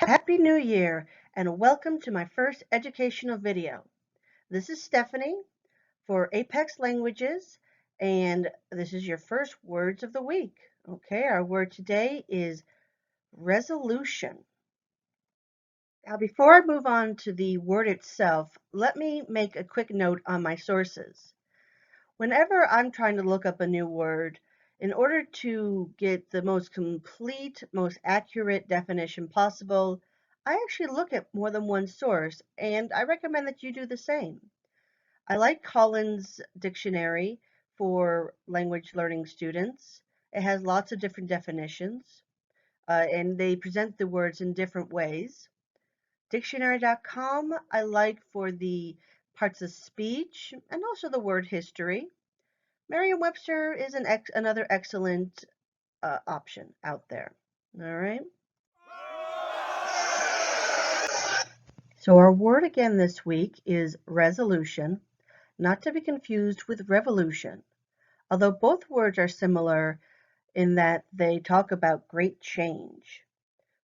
Happy New Year and welcome to my first educational video. This is Stephanie for Apex Languages and this is your first words of the week. Okay, our word today is resolution. Now before I move on to the word itself, let me make a quick note on my sources. Whenever I'm trying to look up a new word, in order to get the most complete, most accurate definition possible, I actually look at more than one source, and I recommend that you do the same. I like Collins Dictionary for language learning students. It has lots of different definitions, and they present the words in different ways. Dictionary.com I like for the parts of speech and also the word history. Merriam-Webster is another excellent option out there. All right. So our word again this week is resolution, not to be confused with revolution. Although both words are similar in that they talk about great change.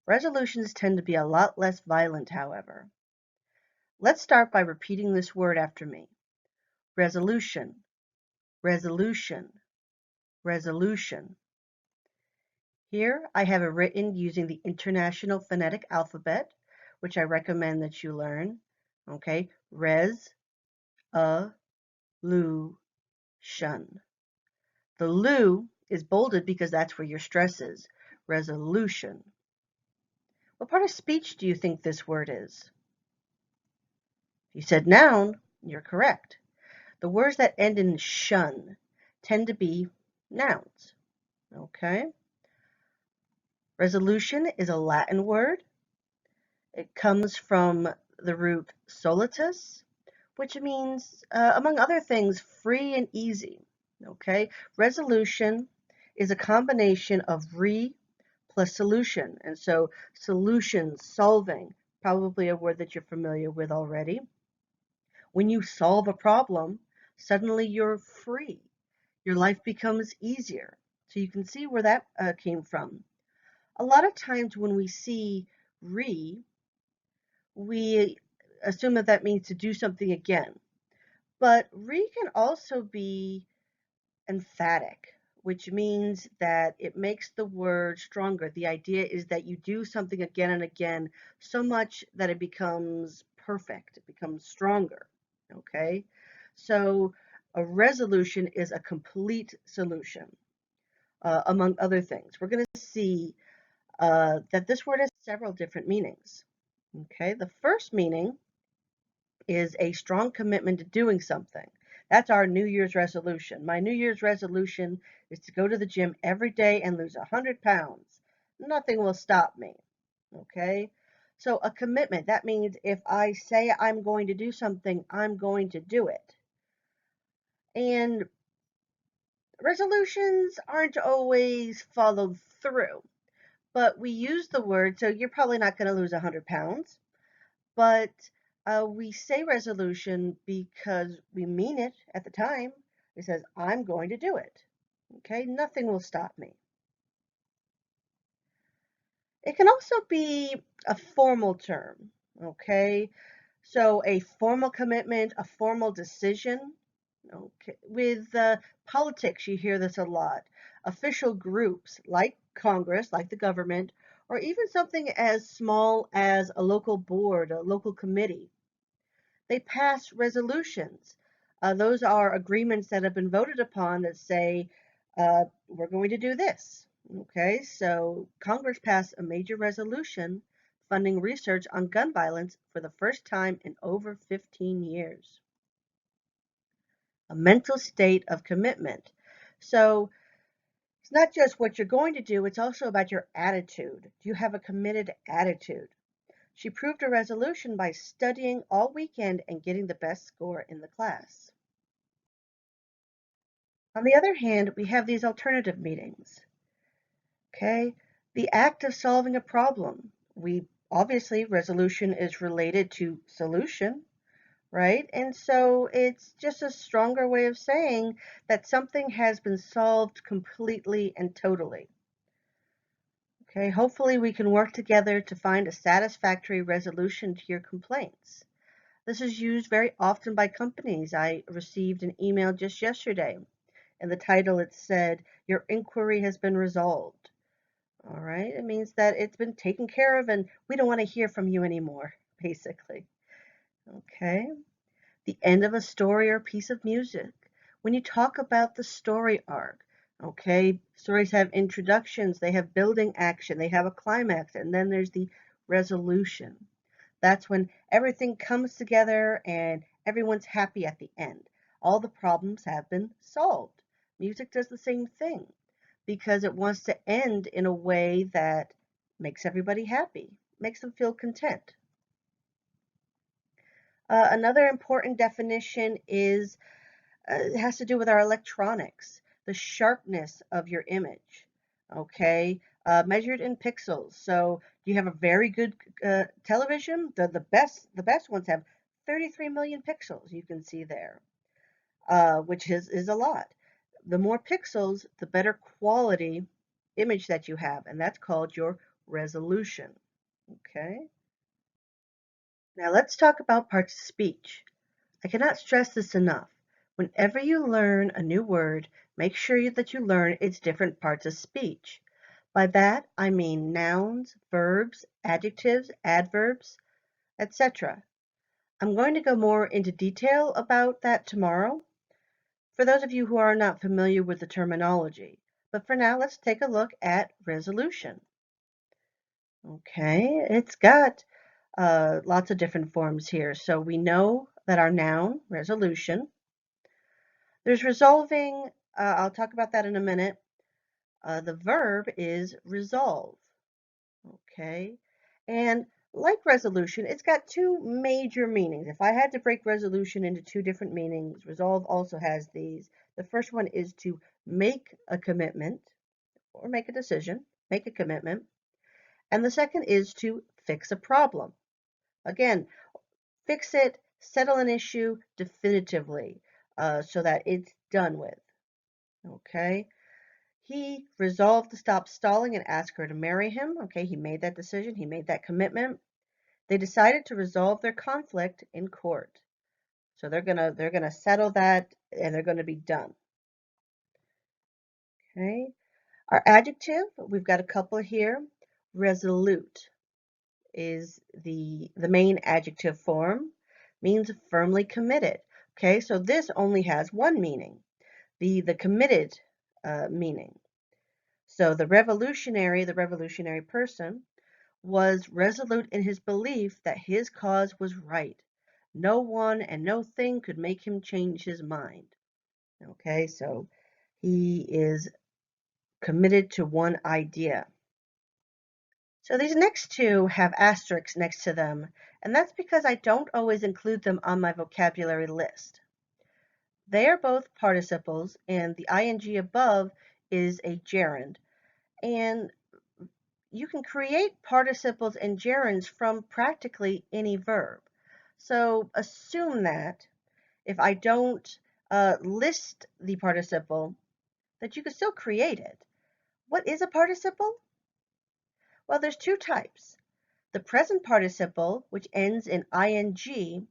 Resolutions tend to be a lot less violent, however. Let's start by repeating this word after me. Resolution, resolution, resolution. Here I have it written using the International Phonetic Alphabet, which I recommend that you learn. Okay, lu, shun. The lu is bolded because that's where your stress is. Resolution. What part of speech do you think this word is? If you said noun, you're correct. The words that end in shun tend to be nouns. Okay. Resolution is a Latin word. It comes from the root solitus, which means, among other things, free and easy. Okay, resolution is a combination of re plus solution, and so solution, solving, probably a word that you're familiar with already. When you solve a problem, suddenly you're free. Your life becomes easier. So you can see where that came from. A lot of times when we see re, we assume that that means to do something again. But re can also be emphatic, which means that it makes the word stronger. The idea is that you do something again and again so much that it becomes perfect, it becomes stronger. Okay? So a resolution is a complete solution, among other things. We're going to see that this word has several different meanings. Okay, the first meaning is a strong commitment to doing something. That's our New Year's resolution. My New Year's resolution is to go to the gym every day and lose 100 pounds. Nothing will stop me. Okay? So a commitment, that means if I say I'm going to do something, I'm going to do it. And resolutions aren't always followed through, but we use the word, so you're probably not going to lose 100 pounds. But we say resolution because we mean it at the time. It says, I'm going to do it. Okay, nothing will stop me. It can also be a formal term. Okay, so a formal commitment, a formal decision. Okay, with politics, you hear this a lot. Official groups like Congress, like the government, or even something as small as a local board, a local committee. They pass resolutions. Those are agreements that have been voted upon that say, we're going to do this. Okay, so Congress passed a major resolution funding research on gun violence for the first time in over 15 years. A mental state of commitment. So it's not just what you're going to do, it's also about your attitude. Do you have a committed attitude? She proved her resolution by studying all weekend and getting the best score in the class. On the other hand, we have these alternative meanings. Okay, the act of solving a problem. We obviously resolution is related to solution, right? And so it's just a stronger way of saying that something has been solved completely and totally. Okay, hopefully we can work together to find a satisfactory resolution to your complaints. This is used very often by companies. I received an email just yesterday. In the title, it said, "Your inquiry has been resolved." All right, it means that it's been taken care of and we don't want to hear from you anymore, basically. Okay, the end of a story or piece of music. When you talk about the story arc, okay, stories have introductions, they have building action, they have a climax, and then there's the resolution. That's when everything comes together and everyone's happy at the end. All the problems have been solved. Music does the same thing because it wants to end in a way that makes everybody happy, makes them feel content. Another important definition is it has to do with our electronics, the sharpness of your image, okay, measured in pixels. So you have a very good television. The best ones have 33 million pixels. You can see there, which is a lot. The more pixels, the better quality image that you have, and that's called your resolution. Okay. Now let's talk about parts of speech. I cannot stress this enough. Whenever you learn a new word, make sure that you learn its different parts of speech. By that, I mean nouns, verbs, adjectives, adverbs, etc. I'm going to go more into detail about that tomorrow for those of you who are not familiar with the terminology. But for now, let's take a look at resolution. Okay, it's got lots of different forms here. So we know that our noun, resolution, there's resolving, I'll talk about that in a minute. The verb is resolve, okay? And like resolution, it's got two major meanings. If I had to break resolution into two different meanings, resolve also has these. The first one is to make a commitment or make a decision, make a commitment. And the second is to fix a problem. Again, fix it, settle an issue definitively so that it's done with, okay? He resolved to stop stalling and ask her to marry him. Okay, he made that decision, he made that commitment. They decided to resolve their conflict in court. So they're gonna settle that and they're gonna be done. Okay. Our adjective, we've got a couple here. Resolute is the main adjective form, means firmly committed. Okay, so this only has one meaning, the committed meaning. So the revolutionary person, was resolute in his belief that his cause was right. No one and no thing could make him change his mind. Okay, so he is committed to one idea. So these next two have asterisks next to them, and that's because I don't always include them on my vocabulary list. They are both participles, and the ing above is a gerund. And you can create participles and gerunds from practically any verb. So assume that if I don't list the participle, that you can still create it. What is a participle? Well, there's two types. The present participle, which ends in ing,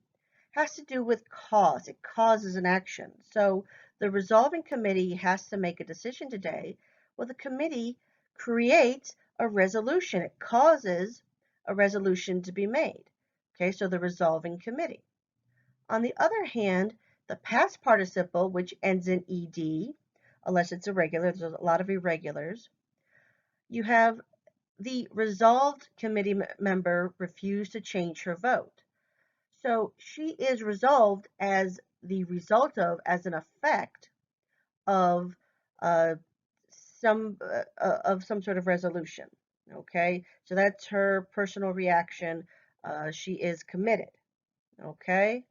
has to do with cause. It causes an action. So the resolving committee has to make a decision today. Well, the committee creates a resolution. It causes a resolution to be made. Okay, so the resolving committee. On the other hand, the past participle, which ends in ed, unless it's irregular, there's a lot of irregulars, you have the resolved committee member refused to change her vote. So she is resolved as the result of, as an effect of uh, some sort of resolution. Okay, so that's her personal reaction. She is committed. Okay,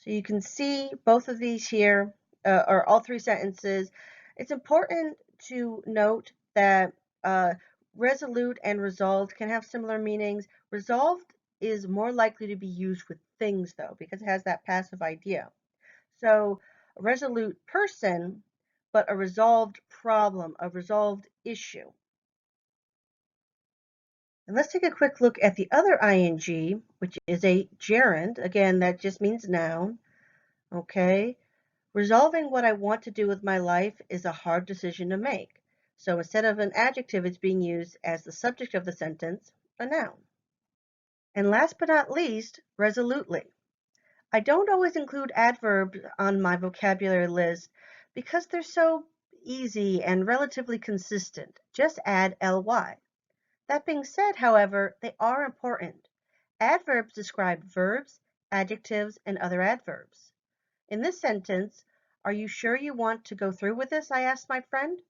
so you can see both of these here, or all three sentences. It's important to note that uh, resolute and resolved can have similar meanings. Resolved is more likely to be used with things, though, because it has that passive idea. So a resolute person, but a resolved problem, a resolved issue. And let's take a quick look at the other ing, which is a gerund. Again, that just means noun. Okay. Resolving what I want to do with my life is a hard decision to make. So instead of an adjective, it's being used as the subject of the sentence, a noun. And last but not least, resolutely. I don't always include adverbs on my vocabulary list because they're so easy and relatively consistent. Just add ly. That being said, however, they are important. Adverbs describe verbs, adjectives, and other adverbs. In this sentence, "Are you sure you want to go through with this?" I asked my friend.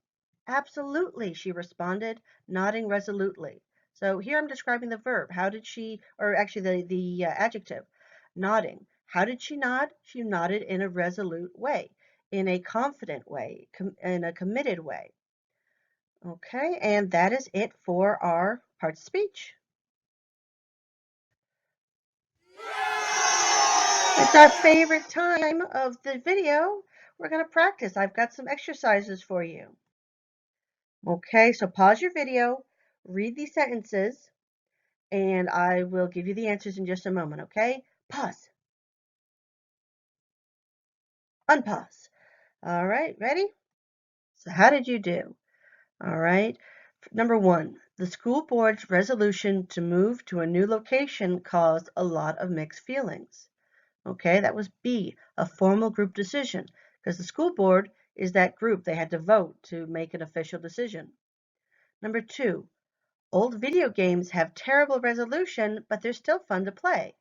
"Absolutely," she responded, nodding resolutely. So here I'm describing the verb. How did she, or actually the adjective, nodding. How did she nod? She nodded in a resolute way, in a confident way, in a committed way. Okay, and that is it for our parts of speech. It's our favorite time of the video. We're going to practice. I've got some exercises for you. Okay, so pause your video, read these sentences, and I will give you the answers in just a moment, okay? Pause. Unpause. All right, ready? So how did you do? All right. Number one, the school board's resolution to move to a new location caused a lot of mixed feelings. Okay, that was B, a formal group decision, because the school board is that group. They had to vote to make an official decision. Number two, old video games have terrible resolution, but they're still fun to play.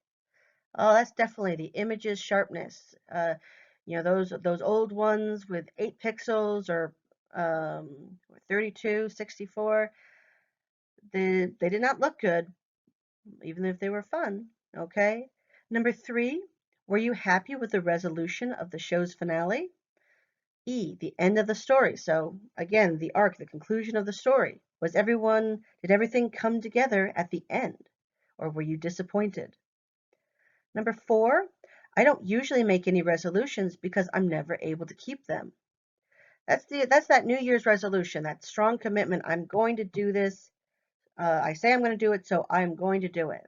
Oh, that's definitely the images sharpness. Those old ones with 8 pixels or 32, 64, they did not look good, even if they were fun. Okay. Number three, were you happy with the resolution of the show's finale? E, the end of the story. So again, the arc, the conclusion of the story. Did everything come together at the end? Or were you disappointed? Number four, I don't usually make any resolutions because I'm never able to keep them. That's that New Year's resolution, that strong commitment. I'm going to do this. I say I'm going to do it, so I'm going to do it.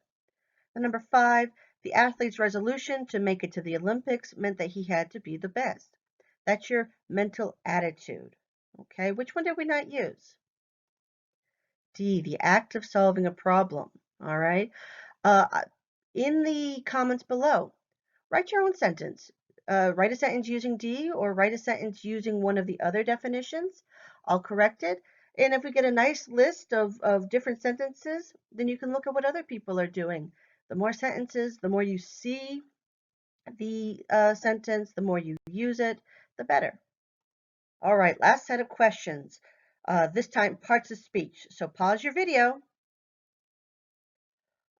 And number five, the athlete's resolution to make it to the Olympics meant that he had to be the best. That's your mental attitude. Okay, which one did we not use? D, the act of solving a problem. All right. In the comments below, write your own sentence. Write a sentence using D or write a sentence using one of the other definitions. I'll correct it. And if we get a nice list of different sentences, then you can look at what other people are doing. The more sentences, the more you see the sentence, the more you use it, the better. All right, last set of questions. This time, parts of speech. So pause your video.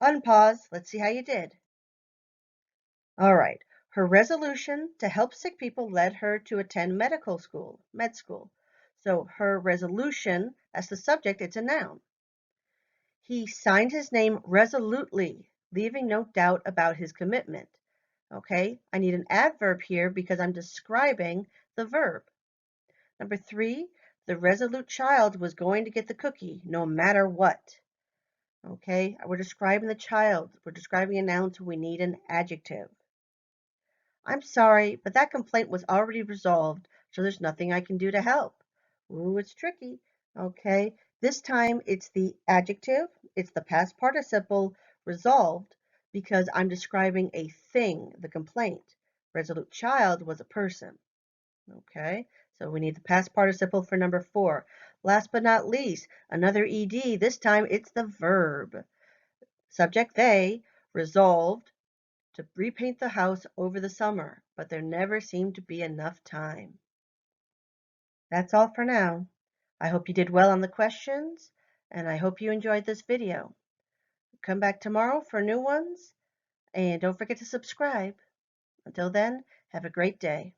Unpause. Let's see how you did. All right. Her resolution to help sick people led her to attend med school. So her resolution, as the subject, it's a noun. He signed his name resolutely, leaving no doubt about his commitment. Okay, I need an adverb here because I'm describing the verb. Number three, the resolute child was going to get the cookie no matter what. Okay, we're describing the child. We're describing a noun, so we need an adjective. I'm sorry, but that complaint was already resolved, so there's nothing I can do to help. Ooh, it's tricky. Okay, this time it's the adjective, it's the past participle, resolved, because I'm describing a thing, the complaint. Resolute child was a person. Okay, so we need the past participle for number four. Last but not least, another ed, this time it's the verb. Subject they, resolved to repaint the house over the summer, but there never seemed to be enough time. That's all for now. I hope you did well on the questions, and I hope you enjoyed this video. Come back tomorrow for new ones, and don't forget to subscribe. Until then, have a great day.